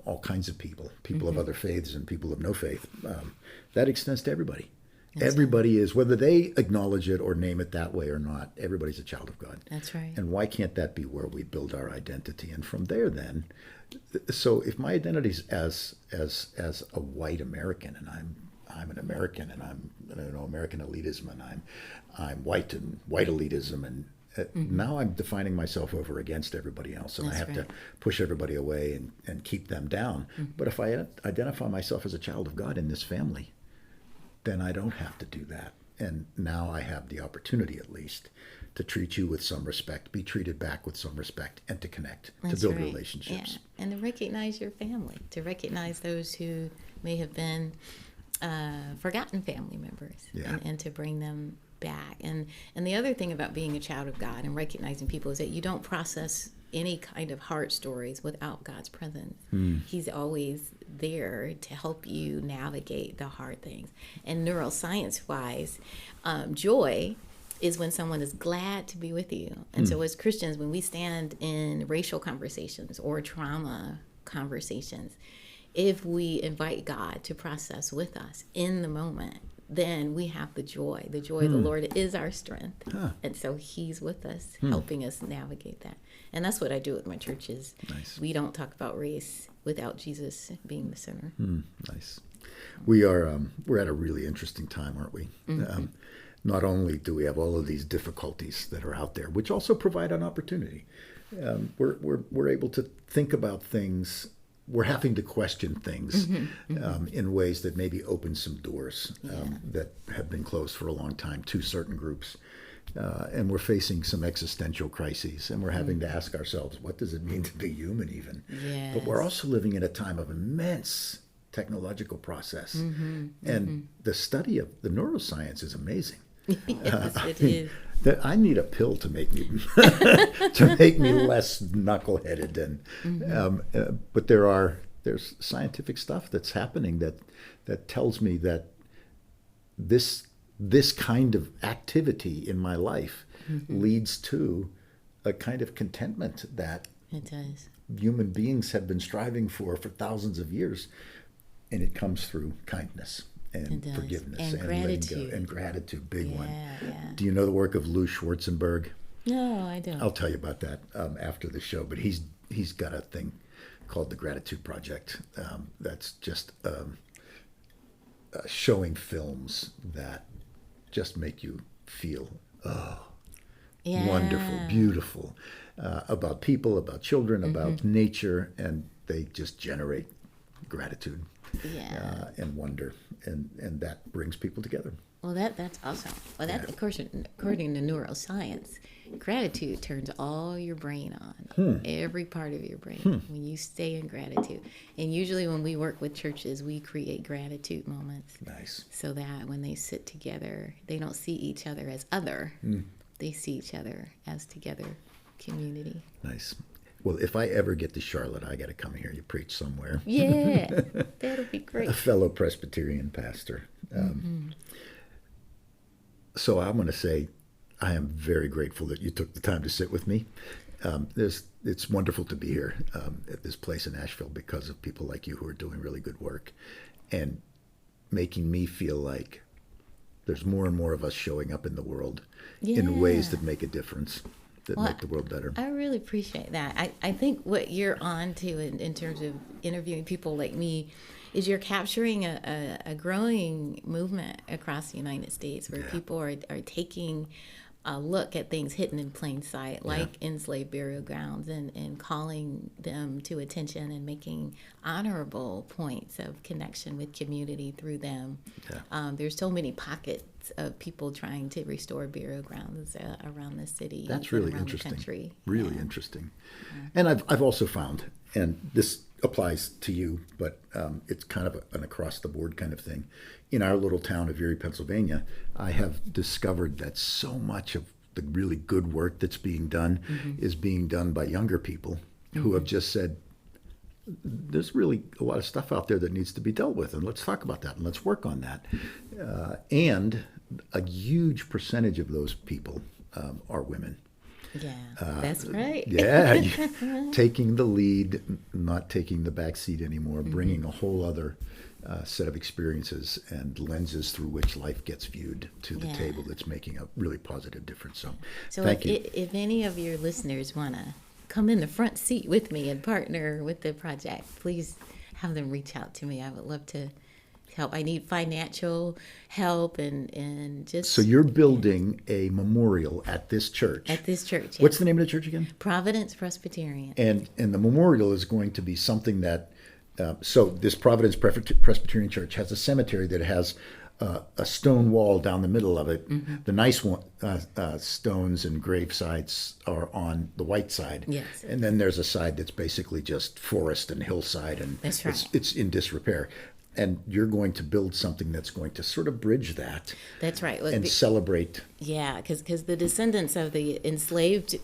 Speaker 2: all kinds of people of other faiths and people of no faith. That extends to everybody. Everybody is, whether they acknowledge it or name it that way or not, everybody's a child of God.
Speaker 3: That's right.
Speaker 2: And why can't that be where we build our identity? And from there then, so if my identity is as a white American, and I'm an American, and I'm American elitism, and I'm white and white elitism, and now I'm defining myself over against everybody else, and I have to push everybody away and keep them down. But if I identify myself as a child of God in this family, then I don't have to do that. and now I have the opportunity, at least, to treat you with some respect, be treated back with some respect, and to connect,
Speaker 3: That's
Speaker 2: to build
Speaker 3: right.
Speaker 2: relationships.
Speaker 3: Yeah. And to recognize your family, to recognize those who may have been forgotten family members,
Speaker 2: Yeah.
Speaker 3: and to bring them back. And the other thing about being a child of God and recognizing people is that you don't process any kind of hard stories without God's presence. He's always there to help you navigate the hard things. And neuroscience wise, joy is when someone is glad to be with you. And so as Christians, when we stand in racial conversations or trauma conversations, if we invite God to process with us in the moment, then we have the joy. The joy of the Lord is our strength. And so he's with us, helping us navigate that. And that's what I do with my churches.
Speaker 2: Nice.
Speaker 3: We don't talk about race without Jesus being the center.
Speaker 2: Nice. We're at a really interesting time, aren't we? Not only do we have all of these difficulties that are out there, which also provide an opportunity, we're able to think about things. We're having to question things in ways that maybe open some doors that have been closed for a long time to certain groups. And we're facing some existential crises, and we're having to ask ourselves, what does it mean to be human even?
Speaker 3: Yes.
Speaker 2: But we're also living in a time of immense technological process. And the study of the neuroscience is amazing.
Speaker 3: Yes, it is.
Speaker 2: That I need a pill to make me to make me less knuckleheaded, and but there's scientific stuff that's happening that tells me that this kind of activity in my life leads to a kind of contentment that
Speaker 3: It does.
Speaker 2: human beings have been striving for thousands of years, and it comes through kindness and
Speaker 3: It does.
Speaker 2: forgiveness
Speaker 3: And
Speaker 2: letting go,
Speaker 3: gratitude.
Speaker 2: and gratitude, big one.
Speaker 3: Yeah.
Speaker 2: Do you know the work of Lou Schwarzenberg?
Speaker 3: No, I don't.
Speaker 2: I'll tell you about that after the show. But he's got a thing called the Gratitude Project that's just showing films that just make you feel wonderful, beautiful, about people, about children, about nature, and they just generate gratitude and wonder, and that brings people together.
Speaker 3: Well, that's awesome. Well, that, of course, according to neuroscience, gratitude turns all your brain on, every part of your brain, when you stay in gratitude. And usually when we work with churches, we create gratitude moments.
Speaker 2: Nice.
Speaker 3: So that when they sit together, they don't see each other as other. They see each other as together community.
Speaker 2: Nice. Well, if I ever get to Charlotte, I got to come here. You preach somewhere.
Speaker 3: Yeah, that'll be great.
Speaker 2: A fellow Presbyterian pastor. So I'm going to say I am very grateful that you took the time to sit with me. It's wonderful to be here at this place in Asheville because of people like you who are doing really good work and making me feel like there's more and more of us showing up in the world in ways that make a difference, that make the world better.
Speaker 3: I really appreciate that. I think what you're on to in terms of interviewing people like me is you're capturing a growing movement across the United States where people are taking a look at things hidden in plain sight, like enslaved burial grounds, and calling them to attention and making honorable points of connection with community through them. There's so many pockets of people trying to restore burial grounds around the city.
Speaker 2: That's
Speaker 3: and
Speaker 2: really
Speaker 3: around
Speaker 2: interesting.
Speaker 3: The country.
Speaker 2: Really interesting. And I've also found, and this applies to you, but it's kind of an across-the-board kind of thing. In our little town of Erie, Pennsylvania, I have discovered that so much of the really good work that's being done is being done by younger people who have just said, there's really a lot of stuff out there that needs to be dealt with, and let's talk about that, and let's work on that. And a huge percentage of those people are women.
Speaker 3: Yeah, that's right.
Speaker 2: Taking the lead, not taking the back seat anymore, bringing a whole other set of experiences and lenses through which life gets viewed to the table that's making a really positive difference. So thank you.
Speaker 3: If any of your listeners want to come in the front seat with me and partner with the project, please have them reach out to me. I would love to help. I need financial help and just...
Speaker 2: So you're building a memorial at this church.
Speaker 3: At this church, yes.
Speaker 2: What's the name of the church again?
Speaker 3: Providence Presbyterian.
Speaker 2: And the memorial is going to be something that... so this Providence Presbyterian Church has a cemetery that has a stone wall down the middle of it. Mm-hmm. The nice one, stones and grave sites are on the white side.
Speaker 3: Yes.
Speaker 2: And then there's a side that's basically just forest and hillside, and
Speaker 3: that's right.
Speaker 2: it's in disrepair. And you're going to build something that's going to sort of bridge that.
Speaker 3: That's right.
Speaker 2: And celebrate.
Speaker 3: Yeah, because the descendants of the enslaved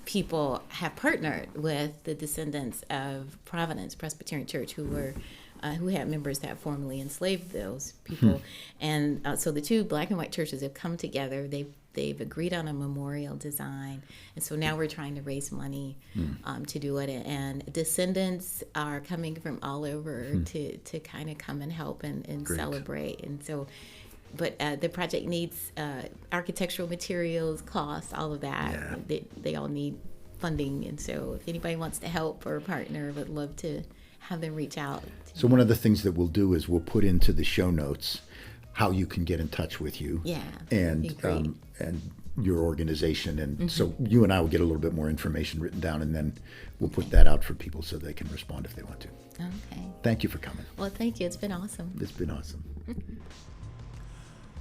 Speaker 3: people have partnered with the descendants of Providence Presbyterian Church, who had members that formerly enslaved those people. And so the two black and white churches have come together. They've agreed on a memorial design, and so now we're trying to raise money to do it. And descendants are coming from all over to kind of come and help and celebrate. And so, but the project needs architectural materials, costs, all of that. Yeah. They all need funding, and so if anybody wants to help or partner, would love to have them reach out.
Speaker 2: So one of the things that we'll do is we'll put into the show notes how you can get in touch with you.
Speaker 3: Yeah.
Speaker 2: And your organization. And so you and I will get a little bit more information written down, and then we'll put that out for people so they can respond if they want to.
Speaker 3: Okay.
Speaker 2: Thank you for coming.
Speaker 3: Well, thank you. It's been awesome.
Speaker 2: It's been awesome.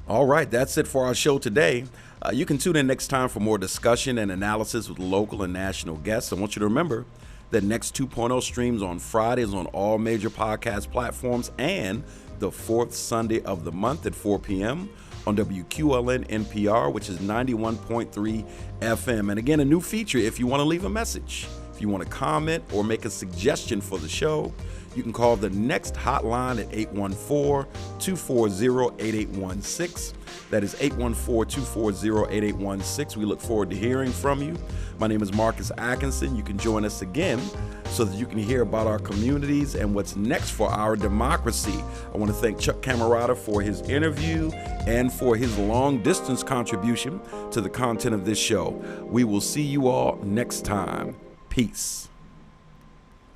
Speaker 1: All right, that's it for our show today. You can tune in next time for more discussion and analysis with local and national guests. I want you to remember that Next 2.0 streams on Fridays on all major podcast platforms, and the fourth Sunday of the month at 4 p.m. on WQLN NPR, which is 91.3 FM. And again, a new feature if you want to leave a message. If you want to comment or make a suggestion for the show, you can call the next hotline at 814-240-8816. That is 814-240-8816. We look forward to hearing from you. My name is Marcus Atkinson. You can join us again so that you can hear about our communities and what's next for our democracy. I want to thank Chuck Camerata for his interview and for his long-distance contribution to the content of this show. We will see you all next time. Peace.